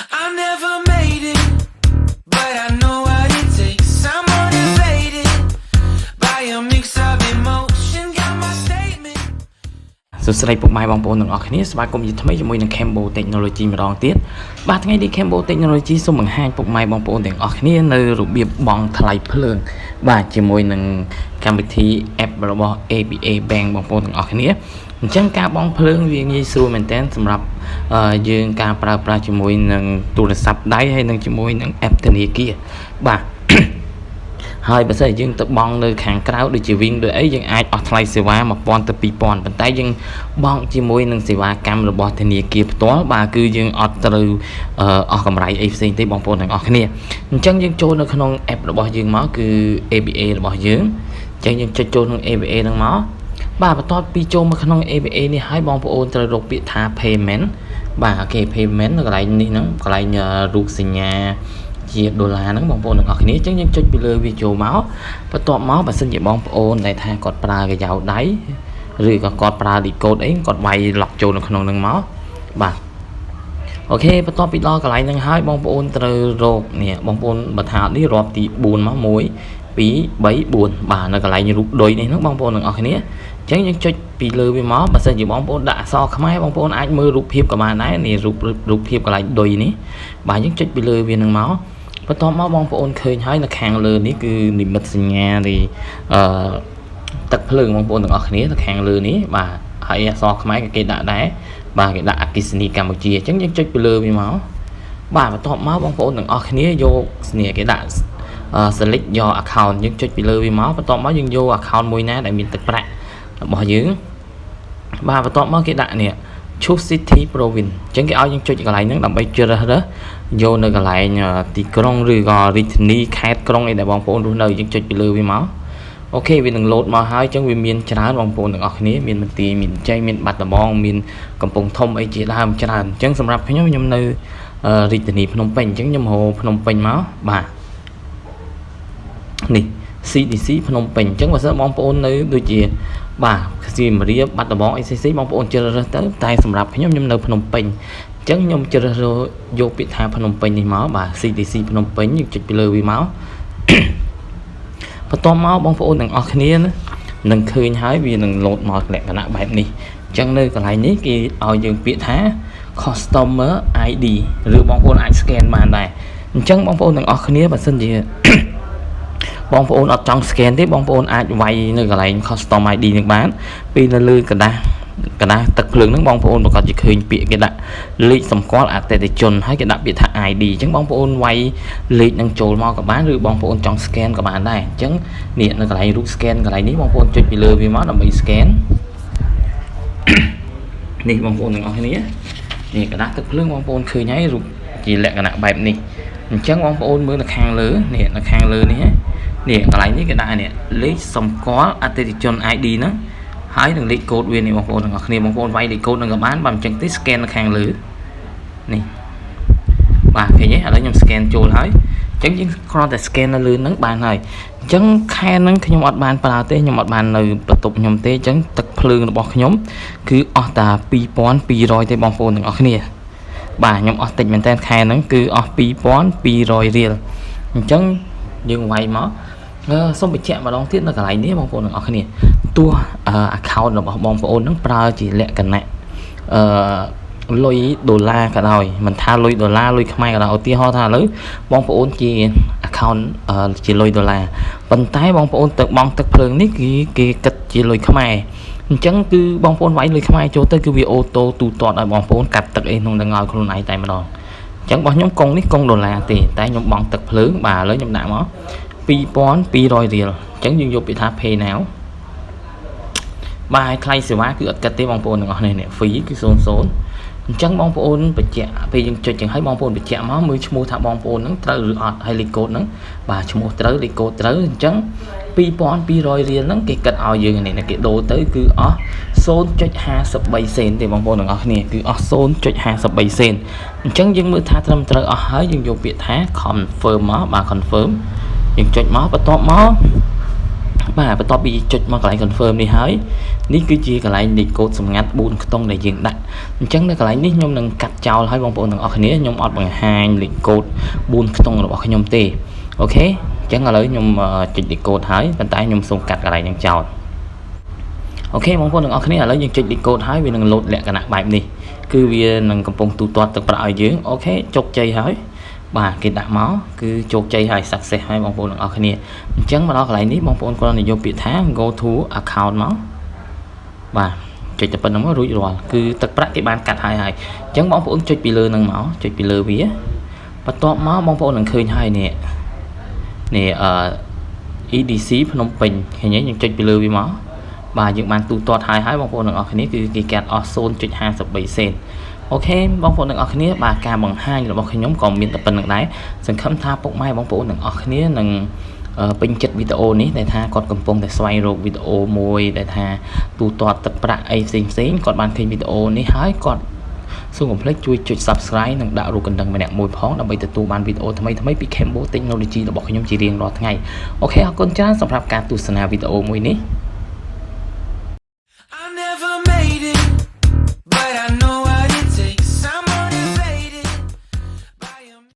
I never made it, but I know what it takes. I'm motivated by a mix of emotion. Got my statement. សួស្តីពុកម៉ែបងប្អូនទាំងអស់គ្នាស្វាគមន៍ជាថ្មីជាមួយនឹង Cambo Technology ម្ដងទៀតបាទថ្ងៃនេះ Cambo Technology សូមបង្ហាញពុកម៉ែបងប្អូនទាំងអស់គ្នានៅរបៀបបង់ថ្លៃភ្លើងបាទជាមួយនឹងកម្មវិធី app របស់ ABA Bank បងប្អូនទាំងអស់គ្នាអញ្ចឹងការបង់ភ្លើងវាងាយស្រួលមែនតើសម្រាប់យើងការប្រើប្រាស់ជាមួយនឹងទូរស័ព្ទដៃហើយនឹងជាមួយនឹង app ធនាគារបាទហើយបើសិនយើងទៅបង់នៅខាងក្រៅដូចជាវិញដូចអីយើងអាចអស់ថ្លៃសេវា 1000 ទៅ 2000 ប៉ុន្តែយើងបង់ជាមួយនឹងសេវាកម្មរបស់ធនាគារផ្ទាល់បាទគឺយើងអត់ត្រូវអស់កម្រៃអីផ្សេងទេបងប្អូនទាំងអស់គ្នាអញ្ចឹងយើងចូលនៅក្នុង app របស់យើងមកគឺ ABA របស់យើងអញ្ចឹងយើងចុចចូលក្នុង ABA ហ្នឹងមកបាទបន្ទាប់ពីចូលមកក្នុង ABA នេះហើយបងប្អូនត្រូវរកពាក្យថា payment បាទអូខេ payment នៅកន្លែងនេះហ្នឹងកន្លែងរូបសញ្ញាជាដុល្លារហ្នឹងបងប្អូនទាំងអស់គ្នាអញ្ចឹងយើងចុចពីលើវាចូលមកបន្ទាប់មកបើសិនជាបងប្អូនដែលថាគាត់ប្រើកាយ៉ៅដៃឬក៏គាត់ប្រើ decode អីគាត់វាយ lock ចូលនៅក្នុងហ្នឹងមកបាទអូខេបន្ទាប់ពីដល់កន្លែងហ្នឹងហើយបងប្អូនត្រូវរកនេះបងប្អូនបើថានេះរាប់ទី4មក1 2 3 4បាទនៅកន្លែងរូបដុយនេះហ្នឹងបងប្អូនទាំងអស់គ្នាអញ្ចឹងយើងចុចពីលើវាមកបើសិនជាបងប្អូនដាក់អក្សរខ្មែរបងប្អូនអាចមើលរូបភាពក៏បានដែរនេះរូបភាពកន្លែងដុយនេះបាទយើងចុចពីលើវាហ្នឹងមកបន្ទាប់មកបងប្អូនឃើញហើយនៅខាងលើនេះគឺនិមិត្តសញ្ញានៃទឹកភ្លើងបងប្អូនទាំងអស់គ្នានៅខាងលើនេះបាទហើយអក្សរខ្មែរគេដាក់ដែរបាទគេដាក់អគ្គិសនីកម្ពុជាអញ្ចឹងយើងចុចពីលើវាមកបាទបន្ទាប់មកបងប្អូនទាំងអស់គ្នាយកនេះគេដាក់select យក account យើងចុចពីលើវាមកបន្ទាប់មកយើងយក account មួយណាដែលមានទឹកប្រាក់របស់យើងបាទបន្ទាប់មកគេដាក់នេះ choose city province អញ្ចឹងគេឲ្យយើងចុចកន្លែងហ្នឹងដើម្បីជ្រើសរើសយកនៅកន្លែងទីក្រុងឬក៏រាជធានីខេត្តក្រុងអីដែលបងប្អូនរស់នៅយើងចុចពីលើវាមកអូខេវានឹង load មកហើយអញ្ចឹងវាមានច្រើនបងប្អូនទាំងអស់គ្នាមានមន្ទីរមានជ័យមានបាត់ដំបងមានកំពង់ធំអីជាដើមច្រើនអញ្ចឹងសម្រាប់ខ្ញុំនៅរាជធានីភ្នំពេញអញ្ចឹងខ្ញុំហៅភ្នំពេញមកបាទនេះ CDC ភ្នំពេញអញ្ចឹងបើសិនបងប្អូននៅដូចជាបាទសៀមរាបបាត់ដំបងអីផ្សេងៗបងប្អូនជ្រើសរើសទៅតែសម្រាប់ខ្ញុំនៅភ្នំពេញអញ្ចឹងខ្ញុំជ្រើសរើសយកពាក្យថាភ្នំពេញនេះមកបាទ CDC ភ្នំពេញយើងចុចពីលើវាមកបន្ទាប់មកបងប្អូនទាំងអស់គ្នានឹងឃើញហើយវានឹង load មកលក្ខណៈបែបនេះអញ្ចឹងនៅកន្លែងនេះគេឲ្យយើងពាក្យថា customer ID ឬបងប្អូនអាច scan បានដែរអញ្ចឹងបងប្អូនទាំងអស់គ្នាបើសិនជាបងប្អូនអត់ចង់ scan ទេបងប្អូនអាចវាយនៅកន្លែង custom ID នឹងបានពីនៅលើกระดาษទឹកភ្លើងហ្នឹងបងប្អូនប្រកាសជាឃើញពាក្យគេដាក់លេខសម្គាល់អតិថិជនហើយគេដាក់ពាក្យថា ID អញ្ចឹងបងប្អូនវាយលេខនឹងចូលមកក៏បានឬបងប្អូនចង់ scan ក៏បានដែរអញ្ចឹងនេះនៅកន្លែងរូប scan កន្លែងនេះបងប្អូនចុចពីលើវាមកដើម្បី scan នេះបងប្អូនទាំងអស់គ្នានេះกระดาษទឹកភ្លើងបងប្អូនឃើញហើយរូបជាលក្ខណៈបែបនេះអញ្ចឹងបងប្អូនមើលនៅខាងលើនេះនៅខាងលើនេះនេះកន្លែងនេះគេដាក់នេះលេខសម្គាល់អតិថិជន ID ហ្នឹងហើយនឹងលេខកូដវានេះបងប្អូនទាំងអស់គ្នាបងប្អូនវាយលេខកូដនឹងក៏បានបើមិនចឹងទេ scan នៅខាងលើនេះបាទឃើញទេឥឡូវខ្ញុំ scan ចូលហើយអញ្ចឹងយើងគ្រាន់តែ scan នៅលើហ្នឹងបានហើយអញ្ចឹងខែហ្នឹងខ្ញុំអត់បានប្រើទេខ្ញុំអត់បាននៅបន្ទប់ខ្ញុំទេអញ្ចឹងទឹកភ្លើងរបស់ខ្ញុំគឺអស់តែ 2200 ទេបងប្អូនទាំងអស់គ្នាបាទខ្ញុំអស់តិចមែនតើខែហ្នឹងគឺអស់ 2200 រៀលអញ្ចឹងយើងវាយមកសូមបញ្ជាក់ម្ដងទៀតនៅកន្លែងនេះបងប្អូនទាំងអស់គ្នាទោះ account របស់បងប្អូនហ្នឹងប្រើជាលក្ខណៈលុយដុល្លារក៏ដោយមិនថាលុយដុល្លារលុយខ្មែរក៏ដោយឧទាហរណ៍ថាឥឡូវបងប្អូនជា account ជាលុយដុល្លារប៉ុន្តែបងប្អូនទៅបង់ទឹកភ្លើងនេះគឺគេគិតជាលុយខ្មែរអញ្ចឹងគឺបងប្អូនវាយលុយខ្មែរចូលទៅគឺវាអូតូទូទាត់ឲ្យបងប្អូនកាត់ទឹកអីក្នុងនឹងឲ្យខ្លួនឯងតែម្ដងអញ្ចឹងរបស់ខ្ញុំកុងនេះកុងដុល្លារទេតែខ្ញុំបង់ទឹកភ្លើងបាទឥឡូវខ្ញុំដាក់មក 2200 រៀលអញ្ចឹងយើងយកពាក្យថា pay now បាទថ្លៃសេវាគឺអត់គិតទេបងប្អូនទាំងអស់នេះ free គឺ00អញ្ចឹងបងប្អូនបញ្ជាក់ពេលយើងចុចចឹងហើយបងប្អូនបញ្ជាក់មកមើលឈ្មោះថាបងប្អូនហ្នឹងត្រូវឬអត់ហើយលេខកូដហ្នឹងបាទឈ្មោះត្រូវលេខកូដត្រូវអញ្ចឹង 2200 រៀលហ្នឹងគេគិតឲ្យយើងនេះគេដូរទៅគឺអស់ 0.53 សេនទេបងប្អូនទាំងអស់គ្នាគឺអស់ 0.53 សេនអញ្ចឹងយើងមើលថាត្រឹមត្រូវអស់ហើយយើងយកពាក្យថា confirm មកបាទ confirm យើងចុចមកបន្ទាប់មក បាទបន្ទាប់ពីចុចមកកន្លែង confirm នេះហើយនេះគឺជាកន្លែងលេខកូដសម្ងាត់4ខ្ទង់ដែលយើងដាក់អញ្ចឹងនៅកន្លែងនេះខ្ញុំនឹងកាត់ចោលឲ្យបងប្អូនទាំងអស់គ្នាខ្ញុំអត់បង្ហាញលេខកូដ4ខ្ទង់របស់ខ្ញុំទេអូខេអញ្ចឹងឥឡូវខ្ញុំចុចលេខកូដហើយប៉ុន្តែខ្ញុំសូមកាត់កន្លែងហ្នឹងចោលអូខេបងប្អូនទាំងអស់គ្នាឥឡូវយើងចុចលេខកូដហើយវានឹងលោតលក្ខណៈបែបនេះគឺវានឹងកំពុងទូទាត់ទឹកប្រាក់ឲ្យយើងអូខេជោគជ័យហើយបាទគេដាក់មកគឺជោគជ័យហើយ success ហើយបងប្អូនទាំងអស់គ្នាអញ្ចឹងមកដល់កន្លែងនេះបងប្អូនគ្រាន់តែយកពាក្យថា go to account មកបាទចុចតែប៉ុណ្្នឹងមករួចរាល់គឺទឹកប្រាក់គេបានកាត់ហើយអញ្ចឹងបងប្អូនចុចពីលើនឹងមកចុចពីលើវាបន្ទាប់មកបងប្អូននឹងឃើញហើយនេះEDC ភ្នំពេញឃើញទេយើងចុចពីលើវាមកបាទយើងបានទូទាត់ហើយបងប្អូនទាំងអស់គ្នាគឺគេកាត់អស់ 0.53 សេនអូខេបងប្អូនទាំងអស់គ្នាបាទការបង្ហាញរបស់ខ្ញុំក៏មានតែប៉ុណ្្នឹងដែរសង្ឃឹមថាពុកម៉ែបងប្អូនទាំងអស់គ្នានឹងពេញចិត្តវីដេអូនេះដែលថាគាត់កំពុងតែស្វែងរកវីដេអូមួយដែលថាទូទាត់ទឹកប្រាក់អីផ្សេងគាត់បានឃើញវីដេអូនេះហើយគាត់សូមកុំភ្លេចជួយចុច Subscribe និងដាក់រូបកណ្ដឹងម្នាក់មួយផងដើម្បីទទួលបានវីដេអូថ្មីៗពី Cambo Technology របស់ខ្ញុំជារៀងរាល់ថ្ងៃអូខេអរគុណច្រើនសម្រាប់ការទស្សនាវីដេអូមួយនេះ